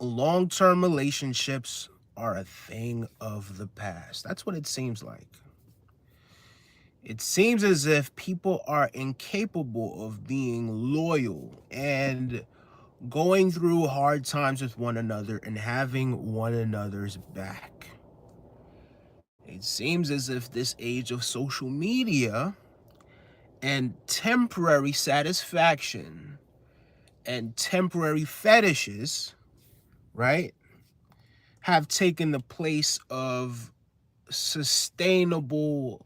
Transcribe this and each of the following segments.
long-term relationships are a thing of the past. That's what it seems like. It seems as if people are incapable of being loyal and going through hard times with one another and having one another's back. It seems as if this age of social media and temporary satisfaction and temporary fetishes, right, have taken the place of sustainable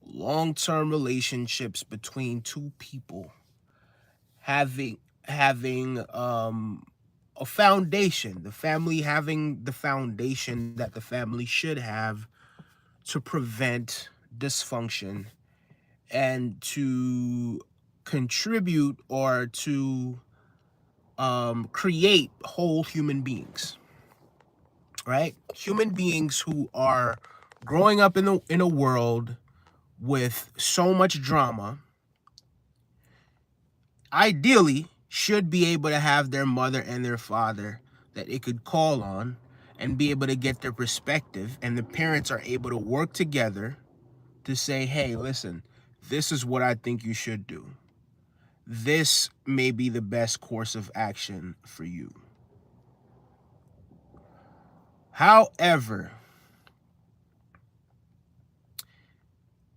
long-term relationships between two people having a foundation, the family having the foundation that the family should have to prevent dysfunction and to contribute or to create whole human beings, right? Human beings who are growing up in a world with so much drama, ideally should be able to have their mother and their father that it could call on and be able to get their perspective, and the parents are able to work together to say, hey, listen, this is what I think you should do. This may be the best course of action for you. However,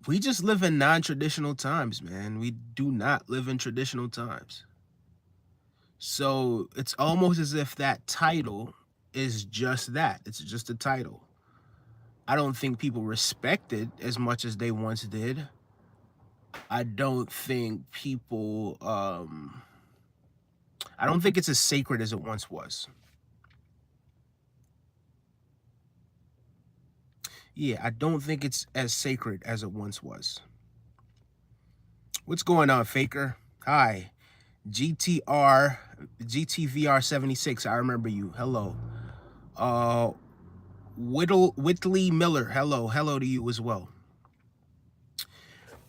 we just live in non-traditional times, man. We do not live in traditional times. So it's almost as if that title is just that. It's just a title. I don't think people respect it as much as they once did. I don't think people, I don't think it's as sacred as it once was. Yeah, I don't think it's as sacred as it once was. What's going on, Faker? Hi. GTR, GTVR76, I remember you. Hello. Uh, Whitley Miller, hello to you as well.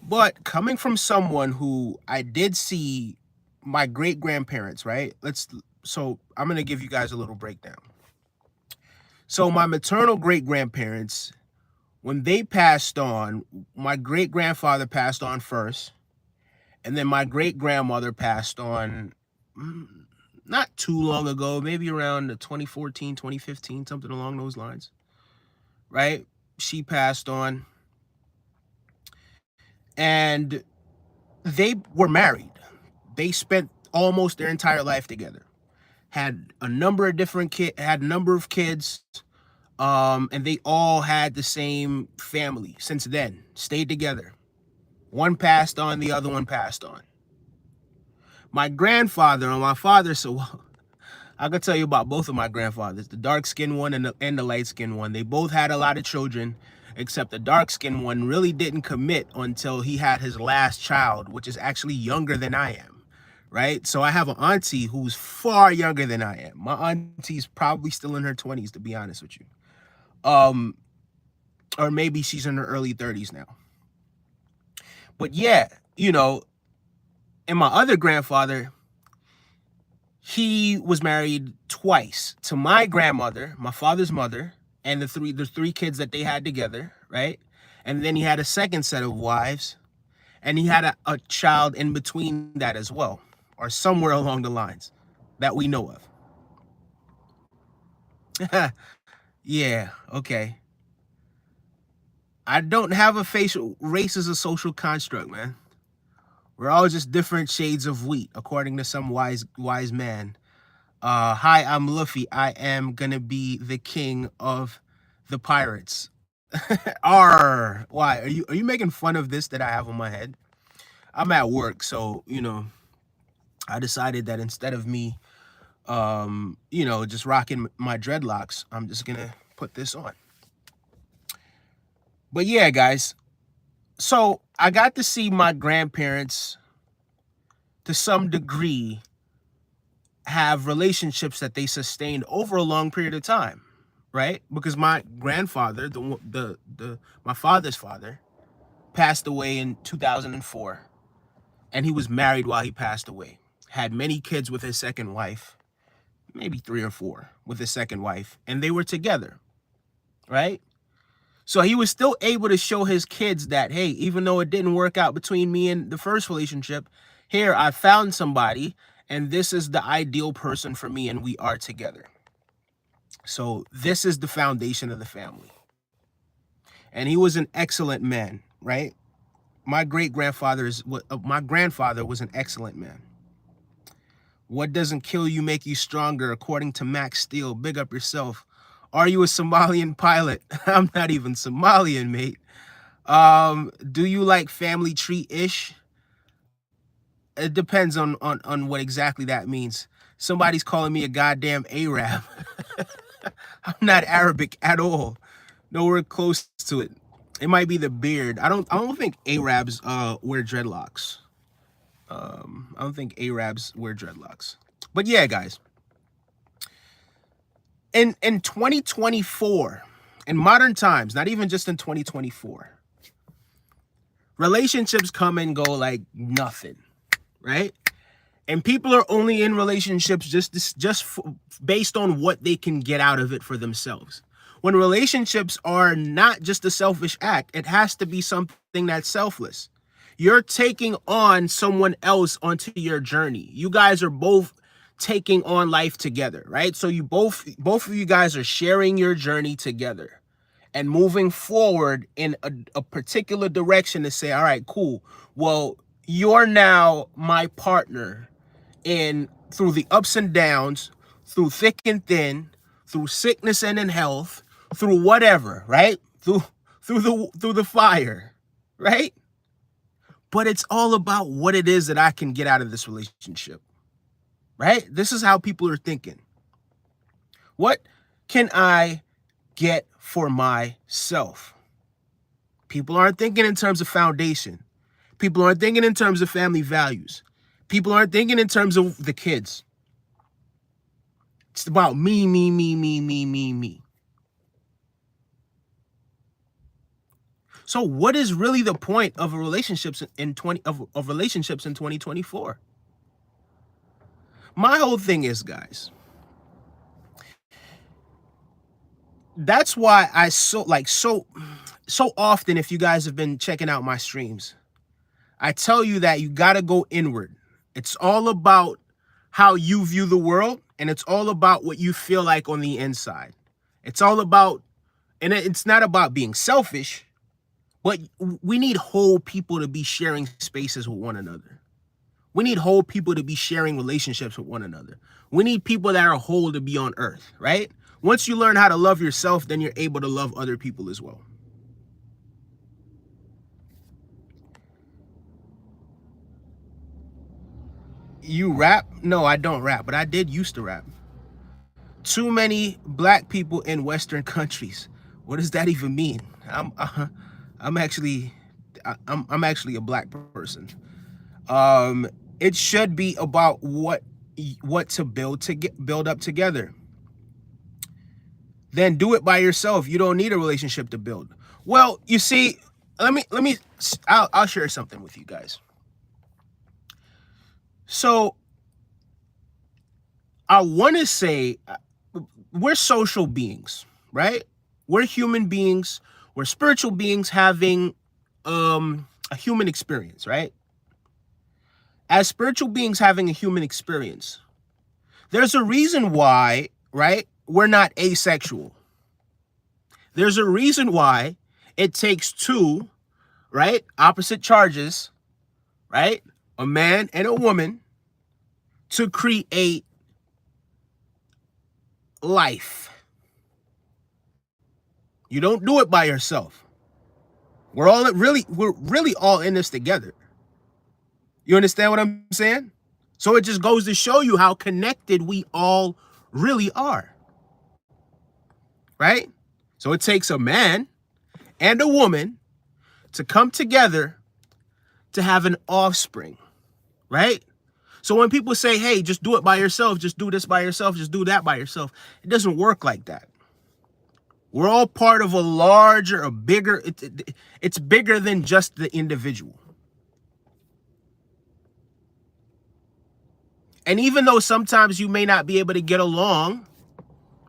But coming from someone who I did see my great grandparents, right? So I'm gonna give you guys a little breakdown. So my maternal great grandparents, when they passed on, my great grandfather passed on first, and then my great grandmother passed on not too long ago, maybe around 2014, 2015, something along those lines, right? She passed on, and they were married. They spent almost their entire life together. Had a number of kids, and they all had the same family since then. Stayed together. One passed on, the other one passed on. My grandfather on my father's, so I could tell you about both of my grandfathers, the dark-skinned one and the light-skinned one. They both had a lot of children, except the dark-skinned one really didn't commit until he had his last child, which is actually younger than I am, right? So I have an auntie who's far younger than I am. My auntie's probably still in her 20s, to be honest with you. Or maybe she's in her early 30s now. But yeah, and my other grandfather, he was married twice to my grandmother, my father's mother, and the three kids that they had together, right? And then he had a second set of wives, and he had a child in between that as well, or somewhere along the lines that we know of. Yeah, okay. I don't have a facial race as a social construct, man. We're all just different shades of wheat, according to some wise man. Hi, I'm Luffy. I am gonna be the king of the pirates. Arr! Why? Are you making fun of this that I have on my head? I'm at work, so I decided that instead of me just rocking my dreadlocks, I'm just gonna put this on. But yeah, guys. So I got to see my grandparents to some degree have relationships that they sustained over a long period of time, right? Because my grandfather, my father's father, passed away in 2004, and he was married while he passed away. Had many kids with his second wife. maybe 3 or 4 with his second wife, and they were together, right? So he was still able to show his kids that, hey, even though it didn't work out between me and the first relationship, here I found somebody, and this is the ideal person for me, and we are together. So this is the foundation of the family. And he was an excellent man, right? My grandfather was an excellent man. What doesn't kill you make you stronger, according to Max Steel. Big up yourself. Are you a Somalian pilot? I'm not even Somalian, mate. Do you like family tree-ish? It depends on what exactly that means. Somebody's calling me a goddamn Arab. I'm not Arabic at all. Nowhere close to it. It might be the beard. I don't think Arabs wear dreadlocks. I don't think Arabs wear dreadlocks. But yeah, guys. In 2024, in modern times, not even just in 2024, relationships come and go like nothing, right? And people are only in relationships just based on what they can get out of it for themselves. When relationships are not just a selfish act, it has to be something that's selfless. You're taking on someone else onto your journey. You guys are both taking on life together, right? So you both of you guys are sharing your journey together and moving forward in a particular direction to say, all right, cool. Well, you're now my partner in through the ups and downs, through thick and thin, through sickness and in health, through whatever, right? Through the fire, right? But it's all about what it is that I can get out of this relationship, right? This is how people are thinking. What can I get for myself? People aren't thinking in terms of foundation. People aren't thinking in terms of family values. People aren't thinking in terms of the kids. It's about me, me, me, me, me, me, me. So what is really the point of a relationships in 2024? My whole thing is, guys, that's why I so often, if you guys have been checking out my streams, I tell you that you got to go inward. It's all about how you view the world, and it's all about what you feel like on the inside. It's all about, and it's not about being selfish, but we need whole people to be sharing spaces with one another. We need whole people to be sharing relationships with one another. We need people that are whole to be on earth, right? Once you learn how to love yourself, then you're able to love other people as well. You rap? No, I don't rap, but I did used to rap. Too many black people in Western countries. What does that even mean? I'm actually a black person. It should be about what to build up together. Then do it by yourself. You don't need a relationship to build. Well, you see, I'll share something with you guys. So I want to say we're social beings, right? We're human beings. We're spiritual beings having a human experience, right? As spiritual beings having a human experience, there's a reason why, right, we're not asexual. There's a reason why it takes two, right, opposite charges, right, a man and a woman, to create life. You don't do it by yourself. We're really all in this together. You understand what I'm saying? So it just goes to show you how connected we all really are. Right? So it takes a man and a woman to come together to have an offspring. Right? So when people say, hey, just do it by yourself, just do this by yourself, just do that by yourself, it doesn't work like that. We're all part of a larger, a bigger, it's bigger than just the individual. And even though sometimes you may not be able to get along,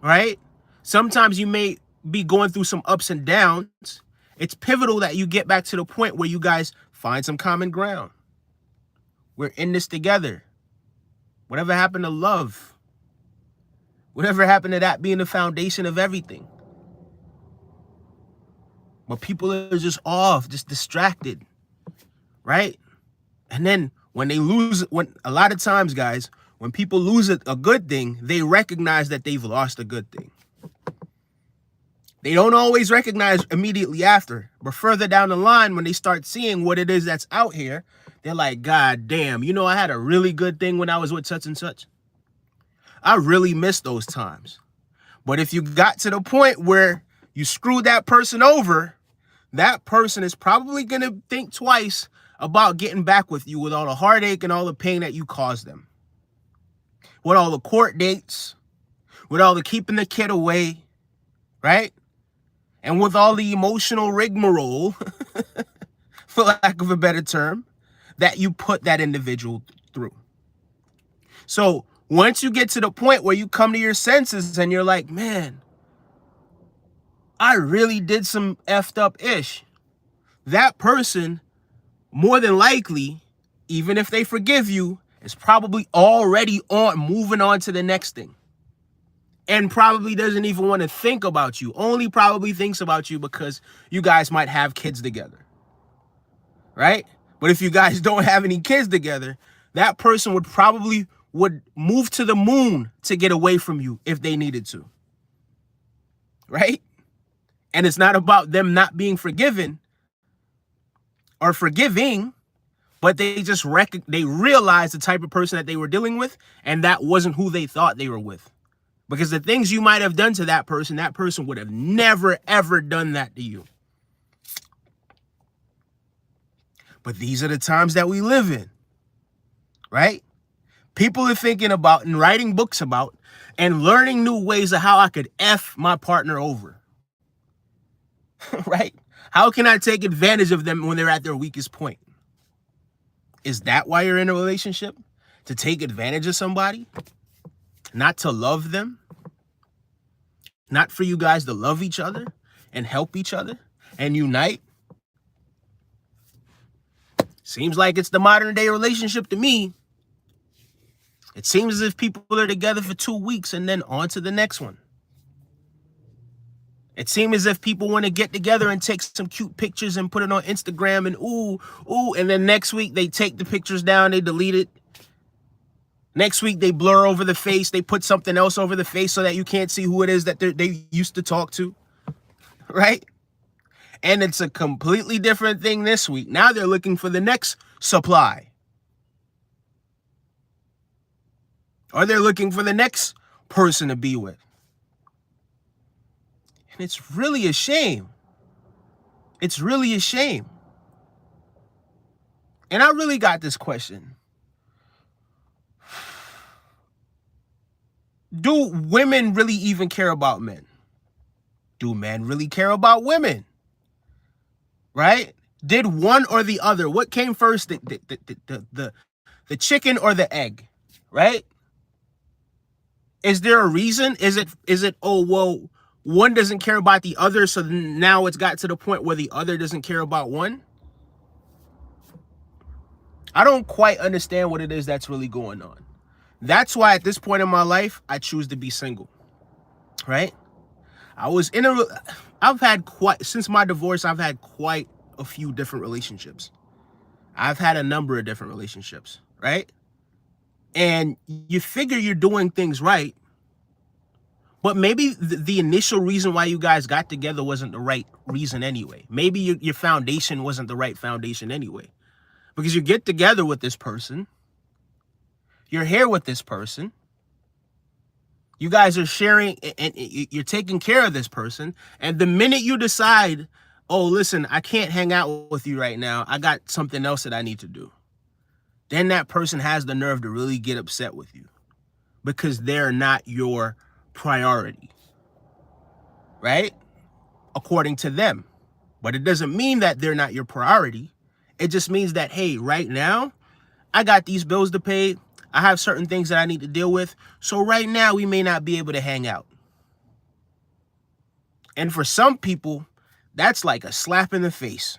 right? Sometimes you may be going through some ups and downs. It's pivotal that you get back to the point where you guys find some common ground. We're in this together. Whatever happened to love? Whatever happened to that being the foundation of everything? But people are just off, just distracted, right? And then when they lose, when a lot of times, guys, when people lose a good thing, they recognize that they've lost a good thing. They don't always recognize immediately after, but further down the line, when they start seeing what it is that's out here, they're like, God damn, you know, I had a really good thing when I was with such and such. I really miss those times. But if you got to the point where you screwed that person over, that person is probably going to think twice about getting back with you with all the heartache and all the pain that you caused them. With all the court dates, with all the keeping the kid away, right? And with all the emotional rigmarole, for lack of a better term, that you put that individual through. So once you get to the point where you come to your senses and you're like, man, I really did some effed up ish. That person, more than likely, even if they forgive you, is probably already moving on to the next thing. And probably doesn't even want to think about you. Only probably thinks about you because you guys might have kids together. Right? But if you guys don't have any kids together, that person would move to the moon to get away from you if they needed to. Right? And it's not about them not being forgiven or forgiving, but they just they realize the type of person that they were dealing with, and that wasn't who they thought they were with. Because the things you might have done to that person would have never, ever done that to you. But these are the times that we live in, right? People are thinking about and writing books about and learning new ways of how I could F my partner over, right? How can I take advantage of them when they're at their weakest point? Is that why you're in a relationship? To take advantage of somebody? Not to love them? Not for you guys to love each other and help each other and unite? Seems like it's the modern day relationship to me. It seems as if people are together for 2 weeks and then on to the next one. It seems as if people want to get together and take some cute pictures and put it on Instagram and ooh, and then next week they take the pictures down, they delete it. Next week they blur over the face, they put something else over the face so that you can't see who it is that they used to talk to, right? And it's a completely different thing this week. Now they're looking for the next supply. Or they're looking for the next person to be with. And it's really a shame. It's really a shame. And I really got this question. Do women really even care about men? Do men really care about women? Right? Did one or the other? What came first? The chicken or the egg? Right? Is there a reason? Is it, oh, well, one doesn't care about the other, so now it's got to the point where the other doesn't care about one? I don't quite understand what it is that's really going on. That's why at this point in my life, I choose to be single, right? Since my divorce, I've had quite a few different relationships. I've had a number of different relationships, right? And you figure you're doing things right, but maybe the initial reason why you guys got together wasn't the right reason anyway. Maybe your foundation wasn't the right foundation anyway. Because you get together with this person, you're here with this person, you guys are sharing and you're taking care of this person, and the minute you decide, oh, listen, I can't hang out with you right now, I got something else that I need to do, then that person has the nerve to really get upset with you because they're not your priority, right? According to them. But it doesn't mean that they're not your priority. It just means that, hey, right now, I got these bills to pay. I have certain things that I need to deal with. So right now, we may not be able to hang out. And for some people, that's like a slap in the face.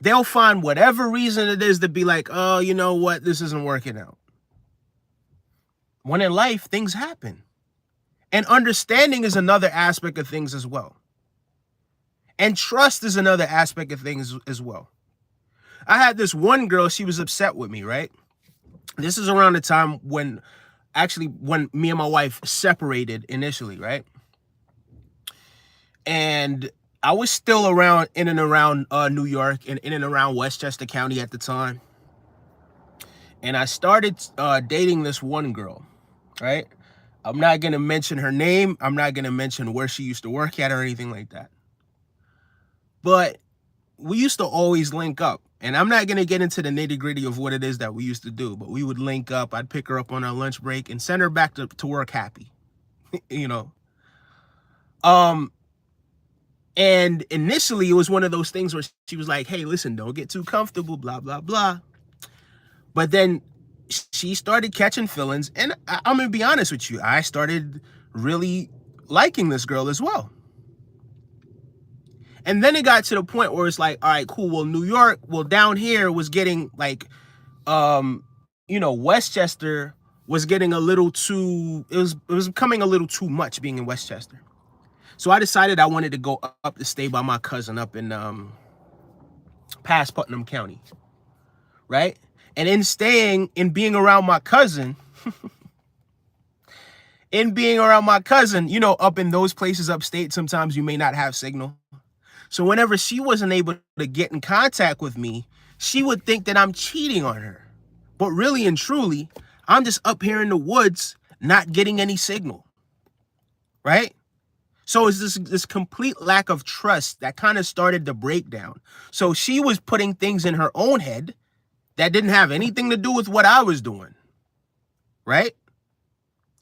They'll find whatever reason it is to be like, oh, you know what? This isn't working out. When in life, things happen. And understanding is another aspect of things as well. And trust is another aspect of things as well. I had this one girl, she was upset with me, right? This is around the time when me and my wife separated initially, right? And I was still around in and around New York and in and around Westchester County at the time. And I started dating this one girl, right? I'm not going to mention her name. I'm not going to mention where she used to work at or anything like that. But we used to always link up. And I'm not going to get into the nitty gritty of what it is that we used to do, but we would link up. I'd pick her up on our lunch break and send her back to work happy, you know. And initially it was one of those things where she was like, hey, listen, don't get too comfortable, blah, blah, blah. But then she started catching feelings. And I'm going to be honest with you. I started really liking this girl as well. And then it got to the point where it's like, all right, cool. Well, New York, down here was getting like, Westchester was getting a little too, it was becoming a little too much being in Westchester. So I decided I wanted to go up to stay by my cousin up in past Putnam County, right? And in being around my cousin, up in those places upstate, sometimes you may not have signal. So whenever she wasn't able to get in contact with me, she would think that I'm cheating on her. But really and truly, I'm just up here in the woods, not getting any signal, right? So it's this complete lack of trust that kind of started the breakdown. So she was putting things in her own head that didn't have anything to do with what I was doing, right?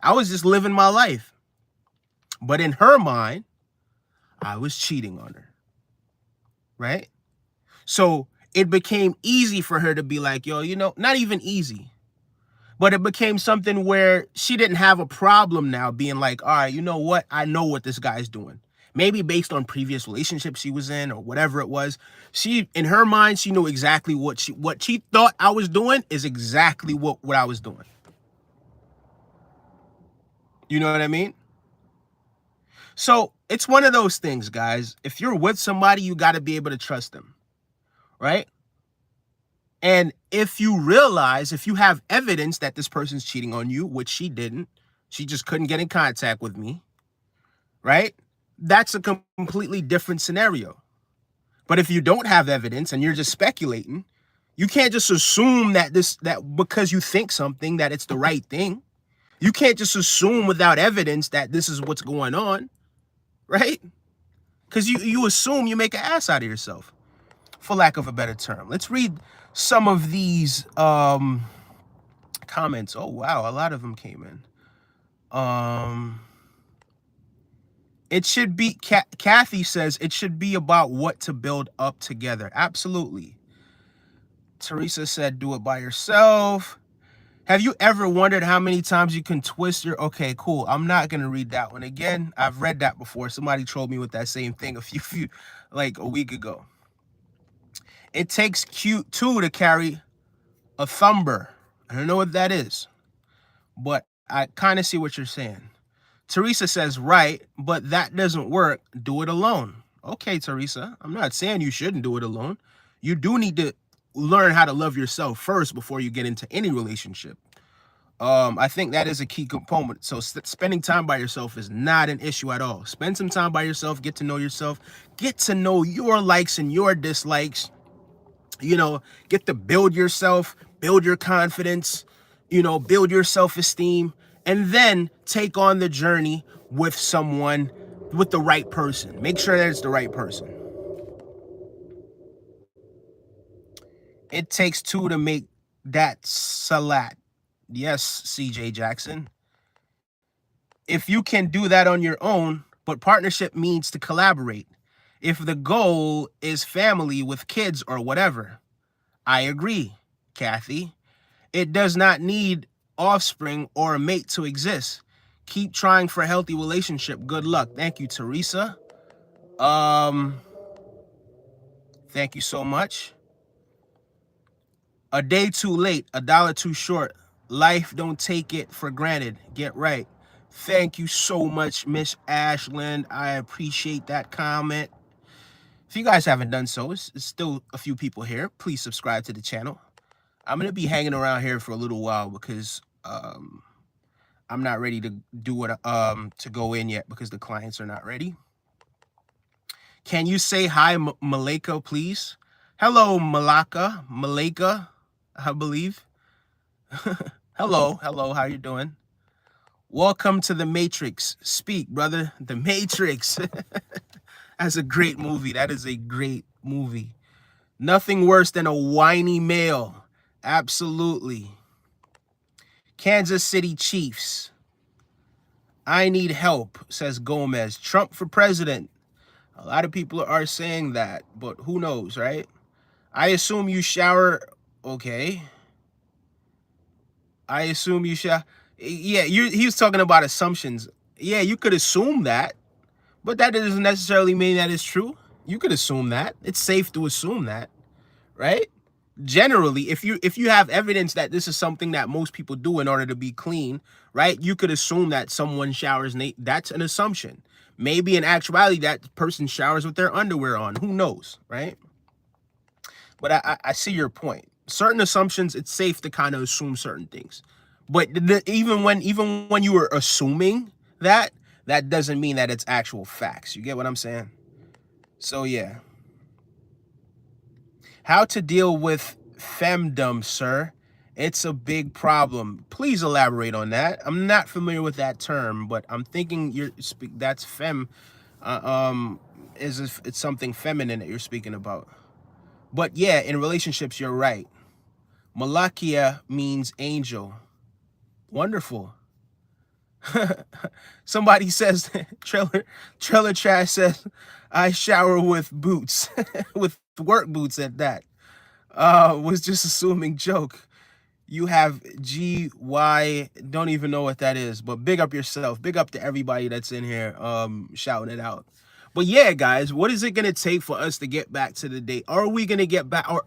I was just living my life. But in her mind, I was cheating on her, right? So it became easy for her to be like, yo, not even easy, but it became something where she didn't have a problem now being like, all right, you know what? I know what this guy's doing. Maybe based on previous relationships she was in or whatever it was. In her mind, she knew exactly what she thought I was doing is exactly what I was doing. You know what I mean? So it's one of those things, guys. If you're with somebody, you got to be able to trust them, right? And if you have evidence that this person's cheating on you, which she didn't, she just couldn't get in contact with me, right? That's a completely different scenario. But if you don't have evidence and you're just speculating, you can't just assume that because you think something that it's the right thing. You can't just assume without evidence that this is what's going on, right? Because you assume, you make an ass out of yourself, for lack of a better term. Let's read some of these comments. Oh, wow. A lot of them came in. It should be, Kathy says, it should be about what to build up together. Absolutely. Teresa said, do it by yourself. Have you ever wondered how many times you can twist your... Okay, cool. I'm not going to read that one again. I've read that before. Somebody trolled me with that same thing a week ago. It takes two to carry a thumber. I don't know what that is, but I kind of see what you're saying. Teresa says, right, but that doesn't work. Do it alone. Okay, Teresa, I'm not saying you shouldn't do it alone. You do need to learn how to love yourself first before you get into any relationship. I think that is a key component. So spending time by yourself is not an issue at all. Spend some time by yourself, get to know yourself, get to know your likes and your dislikes, get to build yourself, build your confidence, build your self-esteem, and then take on the journey with someone, with the right person. Make sure that it's the right person. It takes two to make that salat. Yes, CJ Jackson. If you can do that on your own, but partnership means to collaborate. If the goal is family with kids or whatever. I agree, Kathy. It does not need offspring or a mate to exist. Keep trying for a healthy relationship. Good luck. Thank you, Teresa. Thank you so much. A day too late, a dollar too short. Life, don't take it for granted. Get right. Thank you so much, Miss Ashland. I appreciate that comment. If you guys haven't done so, it's still a few people here. Please subscribe to the channel. I'm going to be hanging around here for a little while because I'm not ready to do what to go in yet because the clients are not ready. Can you say hi, Malika, please? Hello, Malaka, I believe. Hello, how you doing? Welcome to the Matrix. Speak, brother. The Matrix. That's a great movie. That is a great movie. Nothing worse than a whiny male. Absolutely. Kansas City Chiefs. I need help, says Gomez. Trump for president. A lot of people are saying that, but who knows, right? I assume you shower. Okay. I assume you shower. Yeah, he was talking about assumptions. Yeah, you could assume that, but that doesn't necessarily mean that it's true. You could assume that. It's safe to assume that, right? Generally, if you have evidence that this is something that most people do in order to be clean, right? You could assume that someone showers. That's an assumption. Maybe in actuality, that person showers with their underwear on. Who knows, right? But I see your point. Certain assumptions, it's safe to kind of assume certain things. But even when you were assuming that, that doesn't mean that it's actual facts. You get what I'm saying? So yeah. How to deal with femdom, sir? It's a big problem. Please elaborate on that. I'm not familiar with that term, but I'm thinking that's fem. Is if it's something feminine that you're speaking about. But yeah, in relationships, you're right. Malakia means angel. Wonderful. Somebody says, Trailer Trash says, I shower with boots, with work boots at that. Was just assuming joke. You have GY, don't even know what that is, but big up yourself. Big up to everybody that's in here shouting it out. But yeah, guys, what is it going to take for us to get back to the date? Are we going to get back? Or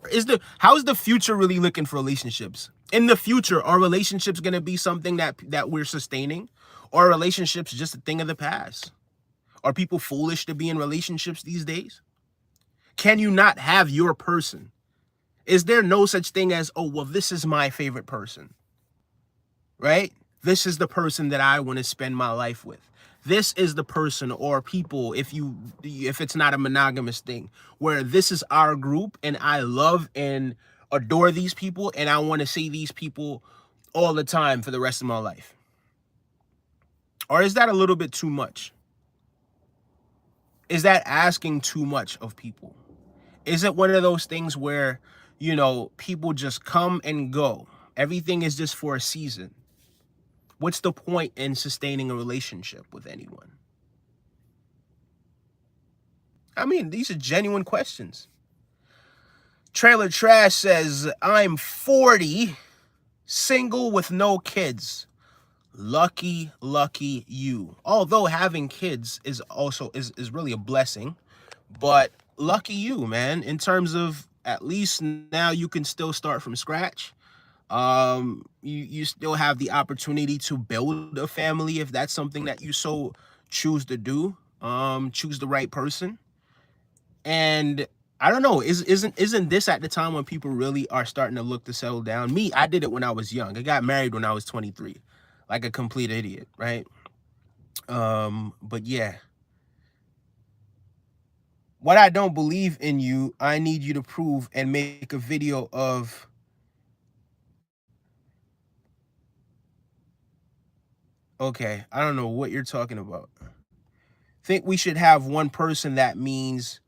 how's the future really looking for relationships? In the future, are relationships going to be something that we're sustaining? Or are relationships just a thing of the past? Are people foolish to be in relationships these days? Can you not have your person? Is there no such thing as, oh, well, this is my favorite person, right? This is the person that I want to spend my life with. This is the person or people, if it's not a monogamous thing, where this is our group and I love and adore these people and I want to see these people all the time for the rest of my life. Or is that a little bit too much? Is that asking too much of people? Is it one of those things where, you know, people just come and go? Everything is just for a season. What's the point in sustaining a relationship with anyone? I mean, these are genuine questions. Trailer Trash says, I'm 40, single with no kids. Lucky you. Although having kids is also is really a blessing, but lucky you, man, in terms of at least now you can still start from scratch. You still have the opportunity to build a family if that's something that you so choose to do. Choose the right person. And I don't know, isn't this at the time when people really are starting to look to settle down? Me, I did it when I was young. I got married when I was 23, like a complete idiot, right? But yeah. What I don't believe in you, I need you to prove and make a video of. Okay, I don't know what you're talking about. Think we should have one person that means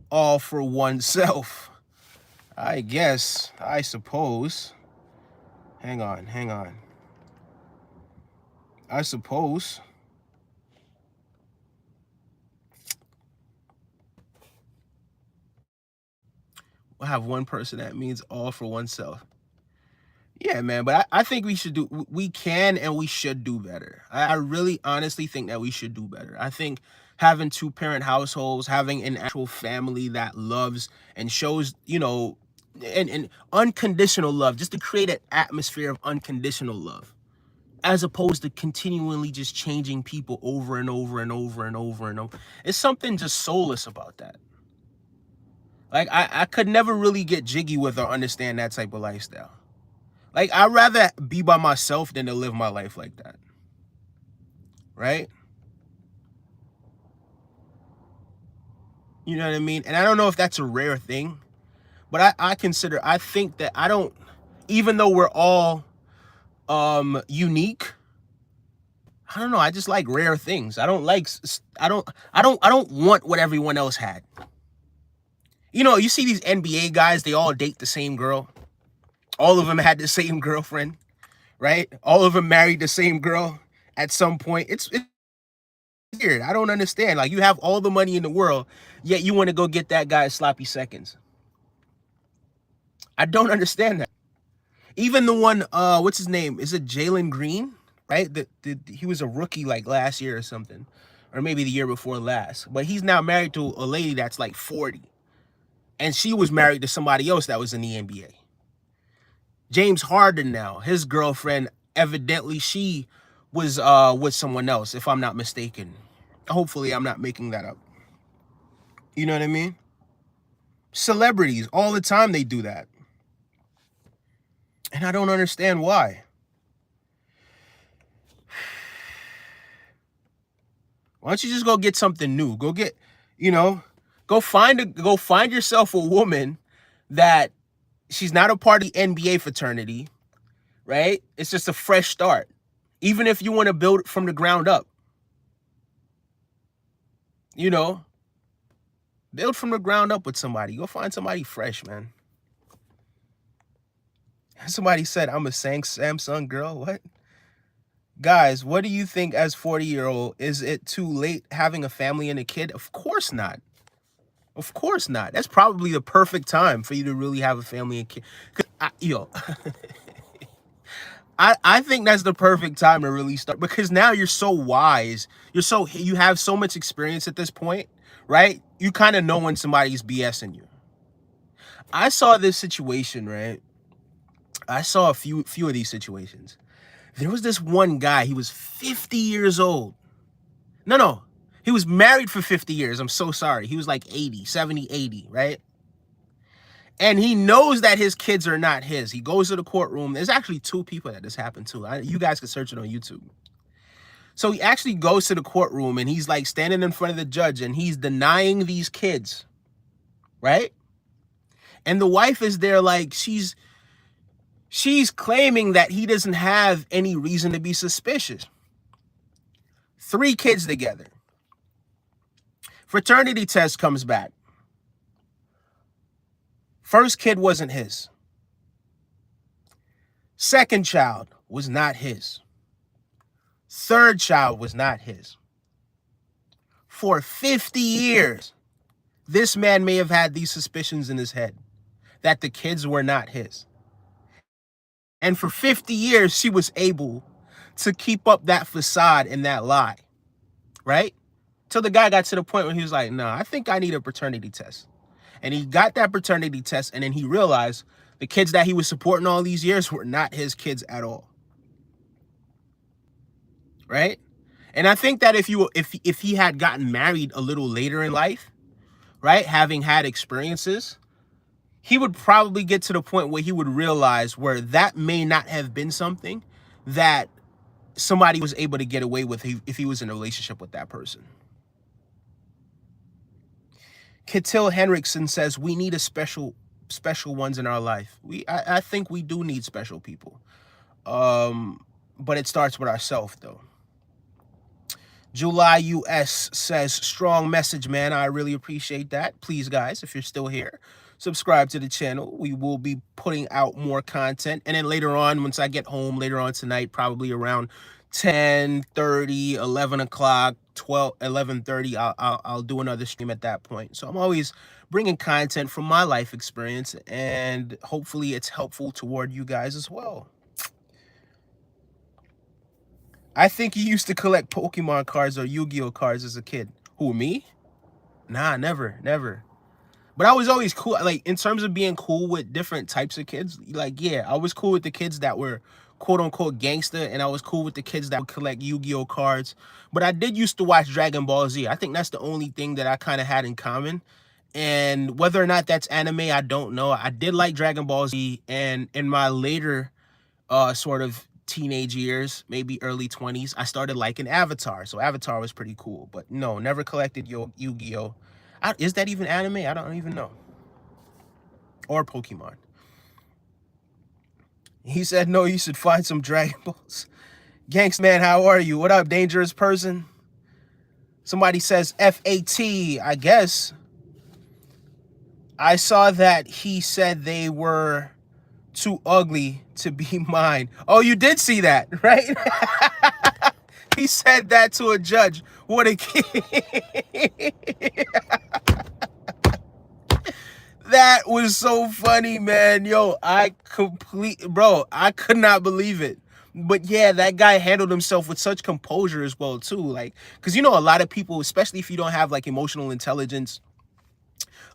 all for oneself. I guess, I suppose. Hang on. I suppose. We'll have one person that means all for oneself. Yeah, man, but I think we can and we should do better. I really honestly think that we should do better. I think having two-parent households, having an actual family that loves and shows, and unconditional love, just to create an atmosphere of unconditional love, as opposed to continually just changing people over and over and over and over and over. It's something just soulless about that. Like I could never really get jiggy with or understand that type of lifestyle. Like, I'd rather be by myself than to live my life like that. Right? You know what I mean? And I don't know if that's a rare thing, but I think that I don't, even though we're all unique, I don't know, I just like rare things. I don't like, I don't want what everyone else had. You see these NBA guys, they all date the same girl. All of them had the same girlfriend, right? All of them married the same girl at some point. It's weird. I don't understand. Like, you have all the money in the world, yet you want to go get that guy sloppy seconds. I don't understand that. Even the one, what's his name? Is it Jalen Green? Right? He was a rookie like last year or something, or maybe the year before last. But he's now married to a lady that's like 40, and she was married to somebody else that was in the NBA. James Harden now, his girlfriend, evidently she was with someone else, if I'm not mistaken. Hopefully I'm not making that up. You know what I mean? Celebrities, all the time they do that. And I don't understand why. Why don't you just go get something new? Go get, go find yourself a woman that she's not a part of the NBA fraternity, right? It's just a fresh start. Even if you want to build from the ground up. Build from the ground up with somebody. Go find somebody fresh, man. Somebody said, I'm a Samsung girl. What? Guys, what do you think as 40-year-old? Is it too late having a family and a kid? Of course not. Of course not. That's probably the perfect time for you to really have a family and kid. I think that's the perfect time to really start, because now you're so wise. You have so much experience at this point, right? You kind of know when somebody's BSing you. I saw this situation, right? I saw a few of these situations. There was this one guy, he was 50 years old. No. He was married for 50 years. I'm so sorry. He was like 80, 70, 80, right? And he knows that his kids are not his. He goes to the courtroom. There's actually two people that this happened to. You guys can search it on YouTube. So he actually goes to the courtroom and he's like standing in front of the judge and he's denying these kids, right? And the wife is there like she's claiming that he doesn't have any reason to be suspicious. 3 kids together. Fraternity test comes back. First kid wasn't his. Second child was not his. Third child was not his. For 50 years, this man may have had these suspicions in his head that the kids were not his. And for 50 years, she was able to keep up that facade and that lie, right? Till the guy got to the point where he was like, no, I think I need a paternity test. And he got that paternity test, and then he realized the kids that he was supporting all these years were not his kids at all. Right? And I think that if he had gotten married a little later in life, right, having had experiences, he would probably get to the point where he would realize where that may not have been something that somebody was able to get away with if he was in a relationship with that person. Kittil Henriksen says, we need a special ones in our life. I think we do need special people. But it starts with ourselves, though. July US says, strong message, man. I really appreciate that. Please, guys, if you're still here, subscribe to the channel. We will be putting out more content. And then later on, once I get home later on tonight, probably around 10:30, 11 o'clock, 11:30, I'll do another stream at that point. So I'm always bringing content from my life experience, and hopefully it's helpful toward you guys as well. I think you used to collect Pokemon cards or Yu-Gi-Oh cards as a kid. Who, me? Nah, never. But I was always cool, like, in terms of being cool with different types of kids. Like, yeah, I was cool with the kids that were quote-unquote gangster, and I was cool with the kids that would collect Yu-Gi-Oh cards. But I did used to watch Dragon Ball Z. I think that's the only thing that I kind of had in common. And whether or not that's anime, I don't know. I did like Dragon Ball Z, and in my later sort of teenage years, maybe early 20s, I started liking Avatar. So Avatar was pretty cool. But no, never collected Yu-Gi-Oh. Is that even anime? I don't even know. Or Pokemon. He said, no, you should find some Dragon Balls. Gangs, man, how are you? What up, dangerous person? Somebody says FAT, I guess. I saw that he said they were too ugly to be mine. Oh, you did see that, right? He said that to a judge. What a kid. That was so funny, man. Yo, I could not believe it. But yeah, that guy handled himself with such composure as well, too. Like, because you know, a lot of people, especially if you don't have like emotional intelligence,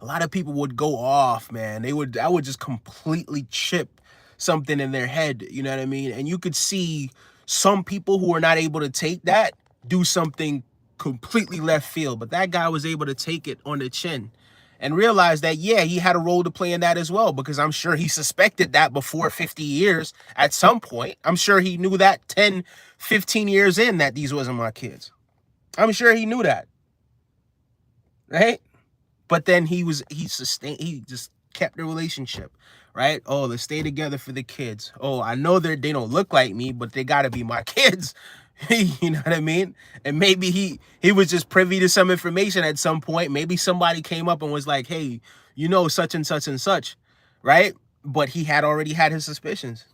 a lot of people would go off, man. I would just completely chip something in their head, you know what I mean? And you could see some people who are not able to take that do something completely left field. But that guy was able to take it on the chin and realize that, yeah, he had a role to play in that as well, because I'm sure he suspected that before 50 years at some point. I'm sure he knew that 10, 15 years in that these wasn't my kids. I'm sure he knew that, right? But then he just kept the relationship, right? Oh, let's stay together for the kids. Oh, I know they don't look like me, but they gotta be my kids. You know what I mean? And maybe he was just privy to some information at some point. Maybe somebody came up and was like, hey, you know, such and such and such, right? But he had already had his suspicions.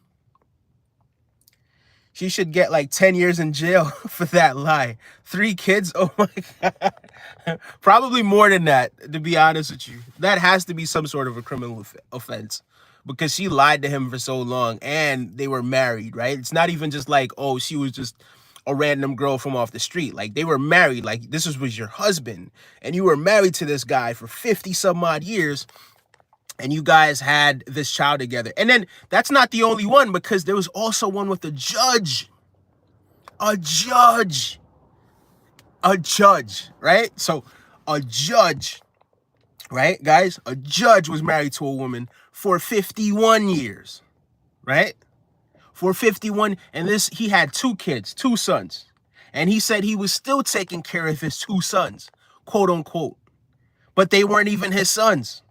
She should get like 10 years in jail for that lie. 3 kids? Oh my God. Probably more than that, to be honest with you. That has to be some sort of a criminal offense, because she lied to him for so long and they were married, right? It's not even just like, oh, she was just a random girl from off the street. Like, they were married. Like, this was your husband, and you were married to this guy for 50 some odd years, and you guys had this child together. And then that's not the only one, because there was also one with a judge, right? So a judge, right, guys? A judge was married to a woman for 51 years, right? For 51, and he had 2 kids, 2 sons. And he said he was still taking care of his 2 sons, quote unquote. But they weren't even his sons.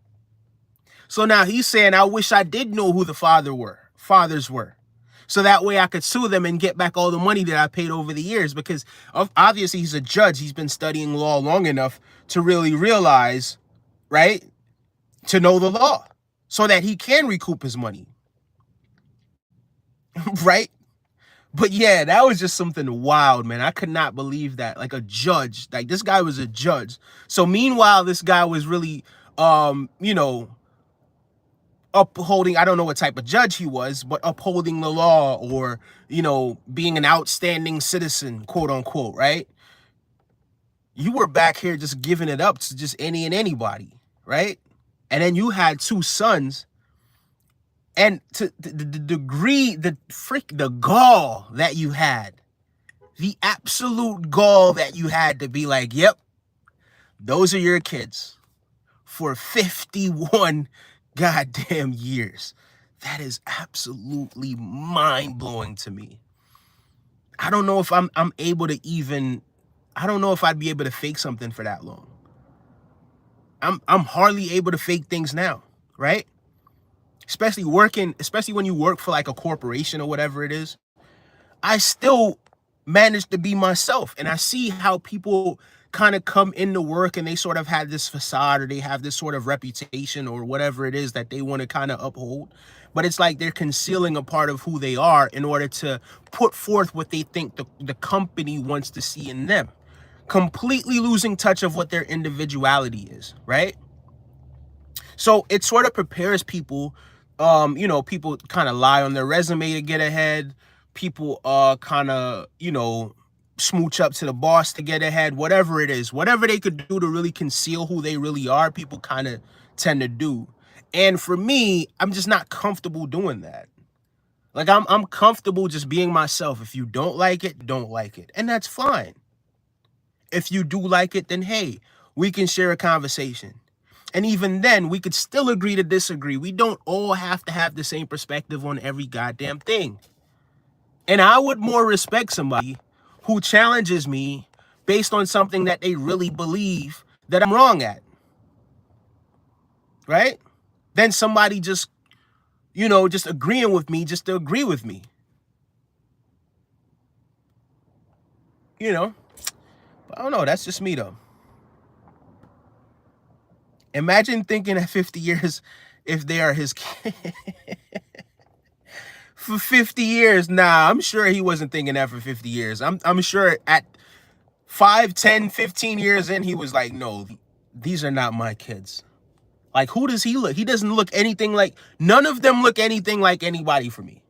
So now he's saying, I wish I did know who the fathers were. So that way I could sue them and get back all the money that I paid over the years, because obviously he's a judge. He's been studying law long enough to really realize, right, to know the law so that he can recoup his money. Right? But yeah, that was just something wild, man. I could not believe that. Like, a judge, like, this guy was a judge. So meanwhile, this guy was really, you know, upholding, I don't know what type of judge he was, but upholding the law, or, you know, being an outstanding citizen, quote unquote, right? You were back here just giving it up to just any and anybody, right? And then you had 2 sons. And to the degree, the gall that you had, the absolute gall that you had to be like, yep, those are your kids for 51 goddamn years. That is absolutely mind-blowing to me. I don't know if I'm able to even, I don't know if I'd be able to fake something for that long. I'm hardly able to fake things now, right? Especially when you work for like a corporation or whatever it is. I still manage to be myself. And I see how people kind of come into work and they sort of have this facade, or they have this sort of reputation or whatever it is that they want to kind of uphold. But it's like they're concealing a part of who they are in order to put forth what they think the company wants to see in them. Completely losing touch of what their individuality is, right? So it sort of prepares people. You know, people kind of lie on their resume to get ahead. People kind of, you know, smooch up to the boss to get ahead. Whatever it is, whatever they could do to really conceal who they really are, people kind of tend to do. And for me, I'm just not comfortable doing that. Like I'm comfortable just being myself. If you don't like it, don't like it. And that's fine. If you do like it, then hey, we can share a conversation. And even then, we could still agree to disagree. We don't all have to have the same perspective on every goddamn thing. And I would more respect somebody who challenges me based on something that they really believe that I'm wrong at. Right? Than somebody just, you know, just agreeing with me just to agree with me. You know? I don't know. That's just me, though. Imagine thinking at 50 years if they are his kids. For 50 years, nah, I'm sure he wasn't thinking that for 50 years. I'm sure at 5, 10, 15 years in, he was like, no, these are not my kids. Like, who does he look? He doesn't look anything like, none of them look anything like anybody for me.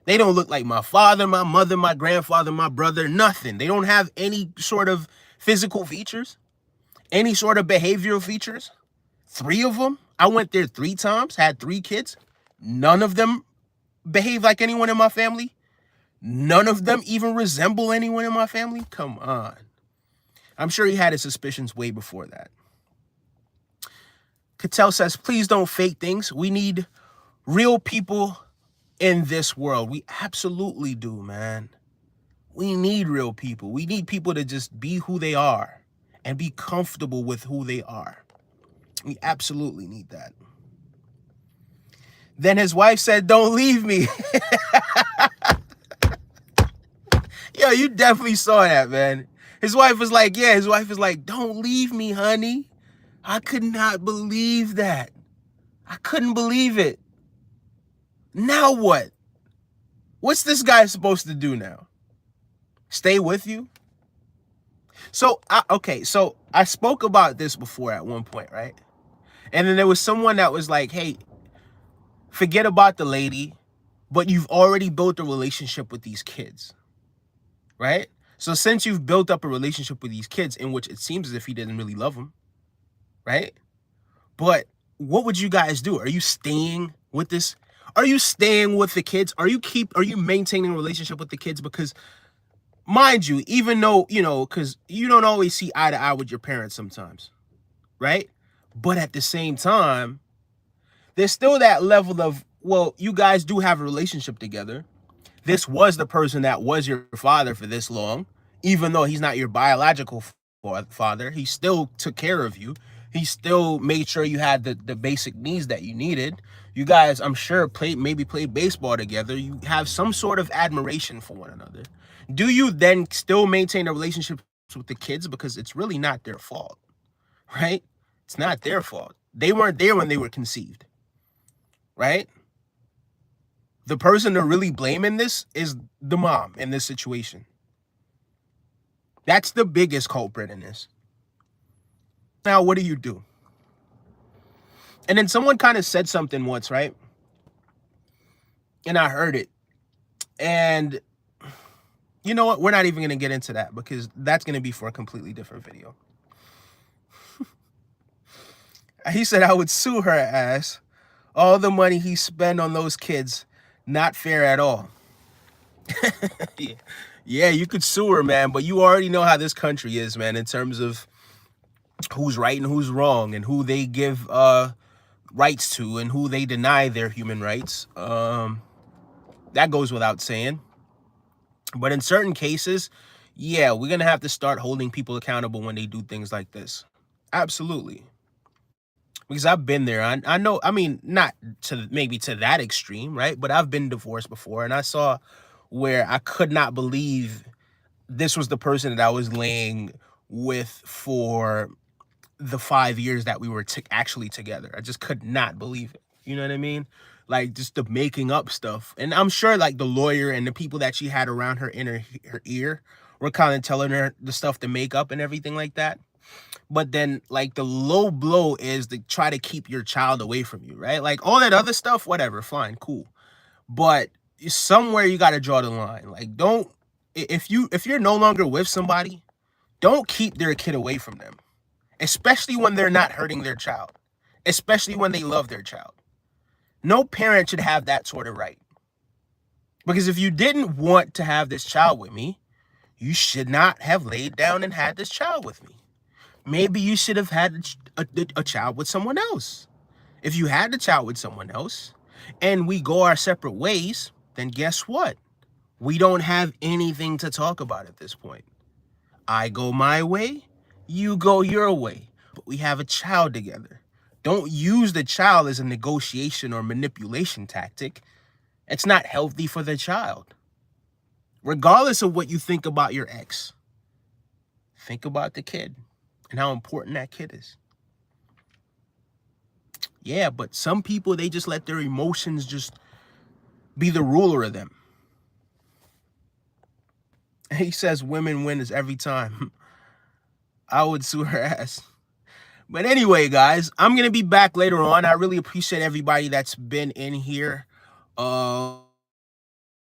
They don't look like my father, my mother, my grandfather, my brother, nothing. They don't have any sort of physical features, any sort of behavioral features. 3 of them. I went there 3 times, had 3 kids. None of them behave like anyone in my family. None of them even resemble anyone in my family. Come on. I'm sure he had his suspicions way before that. Cattell says, please don't fake things. We need real people in this world. We absolutely do, man. We need real people. We need people to just be who they are and be comfortable with who they are. We absolutely need that. Then his wife said, don't leave me. Yo, you definitely saw that, man. His wife was like, don't leave me, honey. I could not believe that. I couldn't believe it. Now what? What's this guy supposed to do now? Stay with you? So, so I spoke about this before at one point, right? And then there was someone that was like, hey, forget about the lady, but you've already built a relationship with these kids, right? So since you've built up a relationship with these kids in which it seems as if he didn't really love them, right? But what would you guys do? Are you staying with this? Are you staying with the kids? Are you maintaining a relationship with the kids? Because mind you, even though, you know, because you don't always see eye to eye with your parents sometimes, right? But at the same time, there's still that level of, well, you guys do have a relationship together. This was the person that was your father for this long, even though he's not your biological father. He still took care of you. He still made sure you had the basic needs that you needed. You guys, I'm sure, maybe played baseball together. You have some sort of admiration for one another. Do you then still maintain a relationship with the kids? Because it's really not their fault, right? It's not their fault. They weren't there when they were conceived, right? The person to really blame in this is the mom in this situation. That's the biggest culprit in this. Now, what do you do? And then someone kind of said something once, right? And I heard it. And you know what? We're not even going to get into that because that's going to be for a completely different video. He said, I would sue her ass. All the money he spent on those kids, not fair at all. Yeah, you could sue her, man, but you already know how this country is, man, in terms of who's right and who's wrong and who they give rights to and who they deny their human rights. That goes without saying. But in certain cases, yeah, we're going to have to start holding people accountable when they do things like this. Absolutely. Because I've been there. I know, I mean, not to maybe to that extreme, right? But I've been divorced before, and I saw where I could not believe this was the person that I was laying with for the 5 years that we were actually together. I just could not believe it. You know what I mean? Like, just the making up stuff. And I'm sure, like, the lawyer and the people that she had around her in her ear were kind of telling her the stuff to make up and everything like that. but then like the low blow is to try to keep your child away from you, right? Like all that other stuff, whatever, fine, cool. But somewhere you got to draw the line. Like don't, if you're no longer with somebody, don't keep their kid away from them, especially when they're not hurting their child, especially when they love their child. No parent should have that sort of right. Because if you didn't want to have this child with me, you should not have laid down and had this child with me. Maybe you should have had a child with someone else. If you had the child with someone else and we go our separate ways, then guess what? We don't have anything to talk about at this point. I go my way, you go your way, but we have a child together. Don't use the child as a negotiation or manipulation tactic. It's not healthy for the child. Regardless of what you think about your ex, think about the kid and how important that kid is. Yeah, but some people, they just let their emotions just be the ruler of them. He says women win every time. I would sue her ass. But anyway, guys, I'm going to be back later on. I really appreciate everybody that's been in here.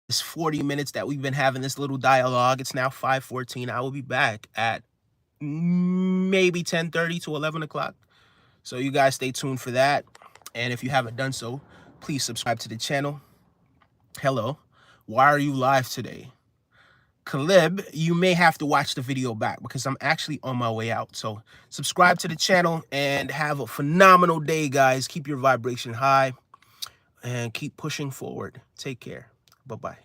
It's 40 minutes that we've been having this little dialogue. It's now 5:14. I will be back at maybe 10:30 to 11 o'clock. So you guys stay tuned for that. And if you haven't done so, please subscribe to the channel. Hello, why are you live today? Caleb, you may have to watch the video back because I'm actually on my way out. So subscribe to the channel and have a phenomenal day, guys. Keep your vibration high and keep pushing forward. Take care. Bye-bye.